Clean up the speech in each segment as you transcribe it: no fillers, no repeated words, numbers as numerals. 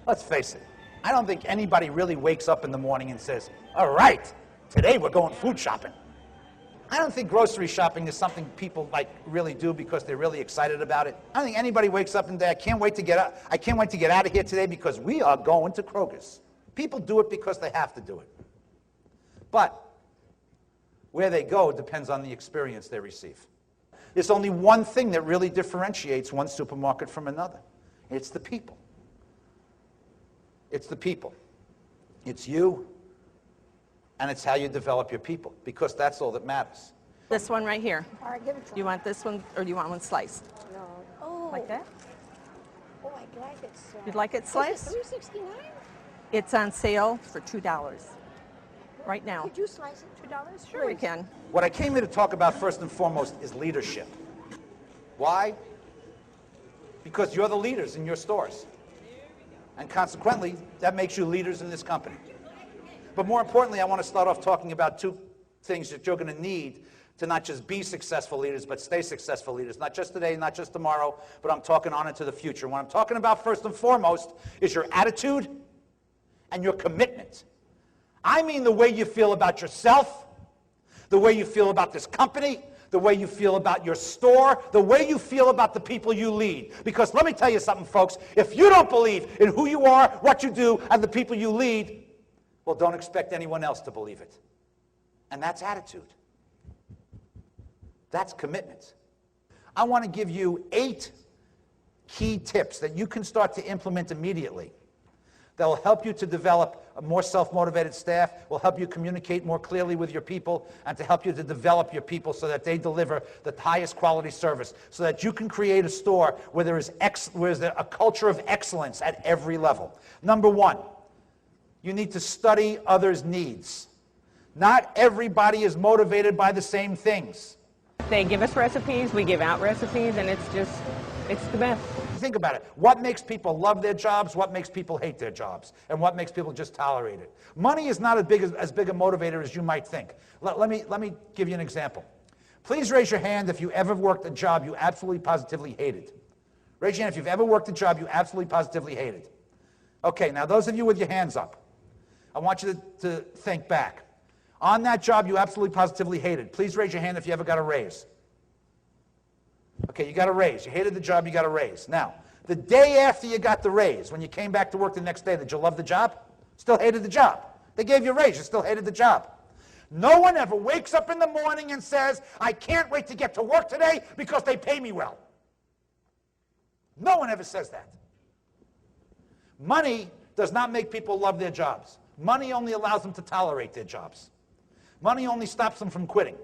Let's face it, I don't think anybody really wakes up in the morning and says, all right, today we're going food shopping. I don't think grocery shopping is something people really do because they're really excited about it. I don't think anybody wakes up and says, I can't wait to get out of here today because we are going to Kroger's. People do it because they have to do it. But where they go depends on the experience they receive. There's only one thing that really differentiates one supermarket from another. It's the people. It's the people. It's you, and it's how you develop your people, because that's all that matters. This one right here. All right, give it to me. Do you want this one, or do you want one sliced? No. Oh. Like that? Oh, I'd like it sliced. You'd like it sliced? Is it $3.69? It's on sale for $2 right now. Could you slice it $2? Sure we can. What I came here to talk about first and foremost is leadership. Why? Because you're the leaders in your stores. And consequently, that makes you leaders in this company. But more importantly, I want to start off talking about two things that you're going to need to not just be successful leaders, but stay successful leaders. Not just today, not just tomorrow, but I'm talking on into the future. What I'm talking about first and foremost is your attitude and your commitment. I mean the way you feel about yourself, the way you feel about this company, the way you feel about your store, the way you feel about the people you lead. Because let me tell you something, folks, if you don't believe in who you are, what you do, and the people you lead, well, don't expect anyone else to believe it. And that's attitude. That's commitment. I want to give you 8 key tips that you can start to implement immediately that will help you to develop a more self-motivated staff, will help you communicate more clearly with your people, and to help you to develop your people so that they deliver the highest quality service, so that you can create a store where there is a culture of excellence at every level. Number 1, you need to study others' needs. Not everybody is motivated by the same things. They give us recipes, we give out recipes, and it's the best. Think about it. What makes people love their jobs? What makes people hate their jobs? And what makes people just tolerate it? Money is not as big a motivator as you might think. Let me give you an example. Please raise your hand if you ever worked a job you absolutely positively hated. Raise your hand if you've ever worked a job you absolutely positively hated. Okay, now those of you with your hands up, I want you to think back. On that job you absolutely positively hated, please raise your hand if you ever got a raise. Okay, you got a raise. You hated the job, you got a raise. Now, the day after you got the raise, when you came back to work the next day, did you love the job? Still hated the job. They gave you a raise, you still hated the job. No one ever wakes up in the morning and says, I can't wait to get to work today because they pay me well. No one ever says that. Money does not make people love their jobs. Money only allows them to tolerate their jobs. Money only stops them from quitting.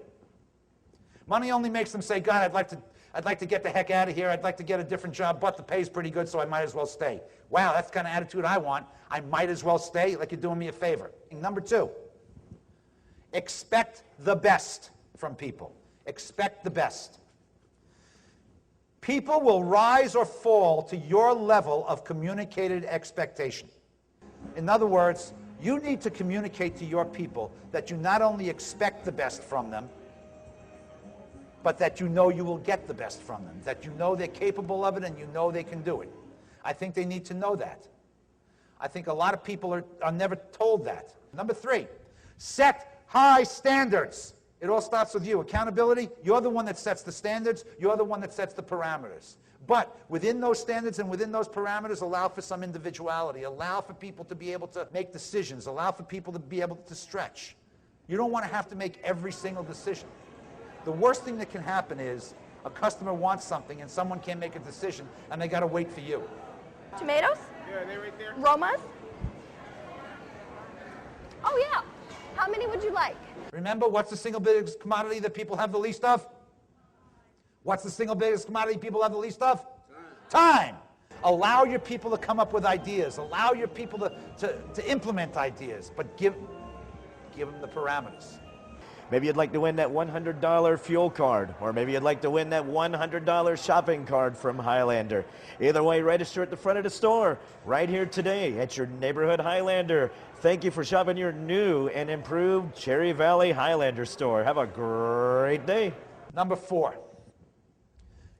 Money only makes them say, God, I'd like to get the heck out of here. I'd like to get a different job, but the pay's pretty good, so I might as well stay. Wow, that's the kind of attitude I want. I might as well stay, like you're doing me a favor. And number 2, expect the best from people. Expect the best. People will rise or fall to your level of communicated expectation. In other words, you need to communicate to your people that you not only expect the best from them, but that you know you will get the best from them, that you know they're capable of it and you know they can do it. I think they need to know that. I think a lot of people are never told that. Number 3, set high standards. It all starts with you. Accountability, you're the one that sets the standards, you're the one that sets the parameters. But within those standards and within those parameters, allow for some individuality, allow for people to be able to make decisions, allow for people to be able to stretch. You don't want to have to make every single decision. The worst thing that can happen is a customer wants something and someone can't make a decision and they got to wait for you. Tomatoes? Yeah, they're right there. Romas? Oh, yeah. How many would you like? Remember, what's the single biggest commodity that people have the least of? What's the single biggest commodity people have the least of? Time. Allow your people to come up with ideas. Allow your people to implement ideas, but give them the parameters. Maybe you'd like to win that $100 fuel card, or maybe you'd like to win that $100 shopping card from Highlander. Either way, register at the front of the store right here today at your neighborhood Highlander. Thank you for shopping your new and improved Cherry Valley Highlander store. Have a great day. Number 4,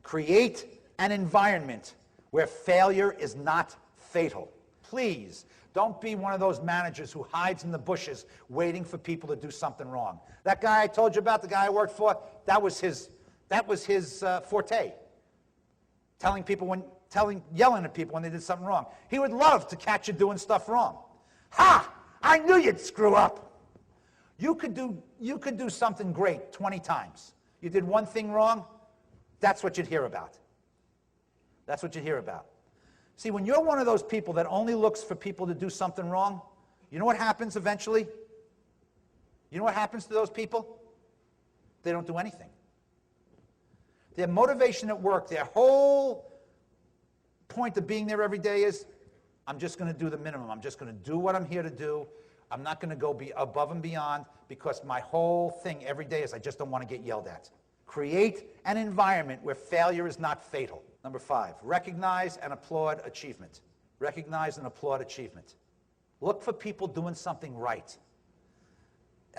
create an environment where failure is not fatal. please don't be one of those managers who hides in the bushes waiting for people to do something wrong. That guy I told you about, the guy I worked for, that was his forte. Yelling at people when they did something wrong. He would love to catch you doing stuff wrong. Ha! I knew you'd screw up. You could do something great 20 times. You did one thing wrong, that's what you'd hear about. That's what you'd hear about. See, when you're one of those people that only looks for people to do something wrong, you know what happens eventually? You know what happens to those people? They don't do anything. Their motivation at work, their whole point of being there every day is, I'm just going to do the minimum. I'm just going to do what I'm here to do. I'm not going to go above and beyond, because my whole thing every day is I just don't want to get yelled at. Create an environment where failure is not fatal. Number 5, recognize and applaud achievement. Recognize and applaud achievement. Look for people doing something right.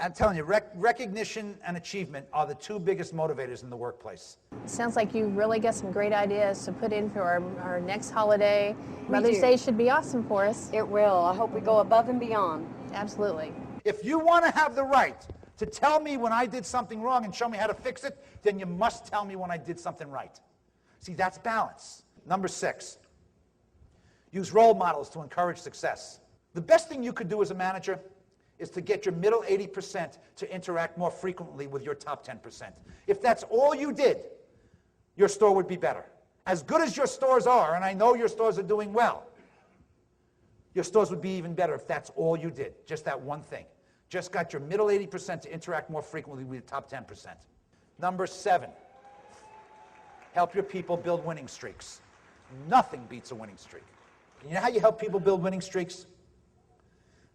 I'm telling you, recognition and achievement are the 2 biggest motivators in the workplace. Sounds like you really got some great ideas to put in for our next holiday. We Mother's do. Day should be awesome for us. It will. I hope we go above and beyond. Absolutely. If you want to have the right to tell me when I did something wrong and show me how to fix it, then you must tell me when I did something right. See, that's balance. Number 6, use role models to encourage success. The best thing you could do as a manager is to get your middle 80% to interact more frequently with your top 10%. If that's all you did, your store would be better. As good as your stores are, and I know your stores are doing well, your stores would be even better if that's all you did, just that one thing. Just got your middle 80% to interact more frequently with your top 10%. Number 7, help your people build winning streaks. Nothing beats a winning streak. You know how you help people build winning streaks?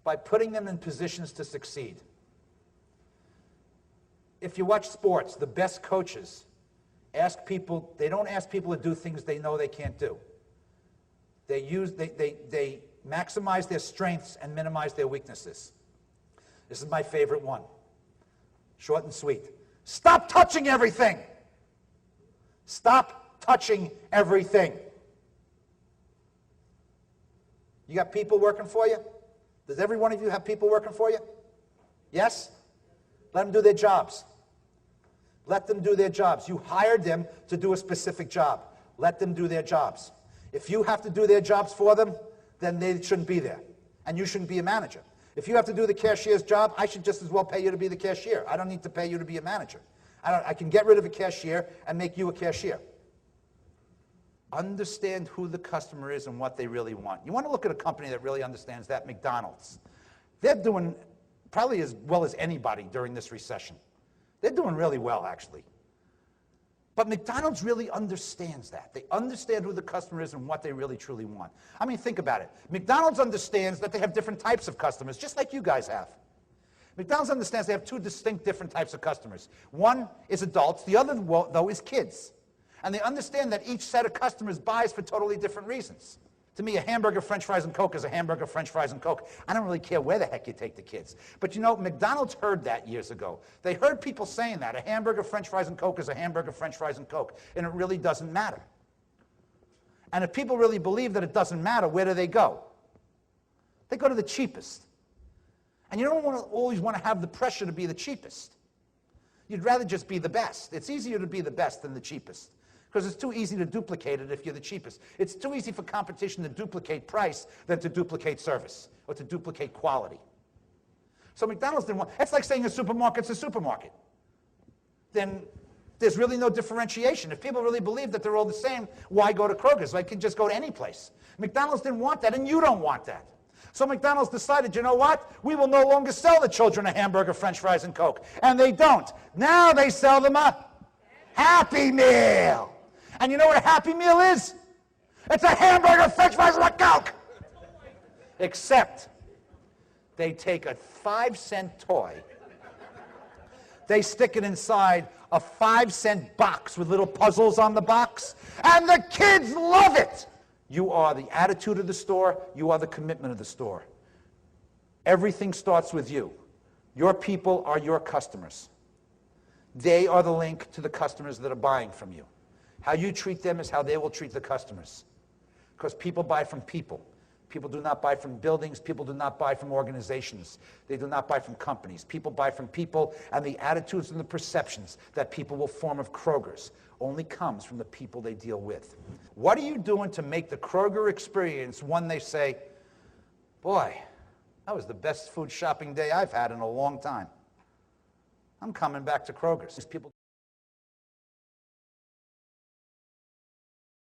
By putting them in positions to succeed. If you watch sports, the best coaches they don't ask people to do things they know they can't do. They maximize their strengths and minimize their weaknesses. This is my favorite one. Short and sweet. Stop touching everything. Stop touching everything. You got people working for you? Does every one of you have people working for you? Yes? Let them do their jobs. Let them do their jobs. You hired them to do a specific job. Let them do their jobs. If you have to do their jobs for them, then they shouldn't be there. And you shouldn't be a manager. If you have to do the cashier's job, I should just as well pay you to be the cashier. I don't need to pay you to be a manager. I can get rid of a cashier and make you a cashier. Understand who the customer is and what they really want. You want to look at a company that really understands that, McDonald's. They're doing probably as well as anybody during this recession. They're doing really well, actually. But McDonald's really understands that. They understand who the customer is and what they really truly want. I mean, think about it. McDonald's understands that they have different types of customers, just like you guys have. McDonald's understands they have 2 distinct different types of customers. One is adults, the other, though, is kids. And they understand that each set of customers buys for totally different reasons. To me, a hamburger, french fries, and Coke is a hamburger, french fries, and Coke. I don't really care where the heck you take the kids. But you know, McDonald's heard that years ago. They heard people saying that. A hamburger, french fries, and Coke is a hamburger, french fries, and Coke. And it really doesn't matter. And if people really believe that it doesn't matter, where do they go? They go to the cheapest. And you don't always want to have the pressure to be the cheapest. You'd rather just be the best. It's easier to be the best than the cheapest, because it's too easy to duplicate it if you're the cheapest. It's too easy for competition to duplicate price than to duplicate service or to duplicate quality. So McDonald's didn't want, it's like saying a supermarket's a supermarket. Then there's really no differentiation. If people really believe that they're all the same, why go to Kroger's? I can just go to any place. McDonald's didn't want that, and you don't want that. So McDonald's decided, you know what? We will no longer sell the children a hamburger, french fries, and Coke. And they don't. Now they sell them a Happy Meal. And you know what a Happy Meal is? It's a hamburger, french fries, and a Coke. Except they take a 5-cent toy, they stick it inside a 5-cent box with little puzzles on the box, and the kids love it. You are the attitude of the store. You are the commitment of the store. Everything starts with you. Your people are your customers. They are the link to the customers that are buying from you. How you treat them is how they will treat the customers. Because people buy from people. People do not buy from buildings. People do not buy from organizations. They do not buy from companies. People buy from people, and the attitudes and the perceptions that people will form of Kroger's only comes from the people they deal with. What are you doing to make the Kroger experience one they say, boy, that was the best food shopping day I've had in a long time. I'm coming back to Kroger's. People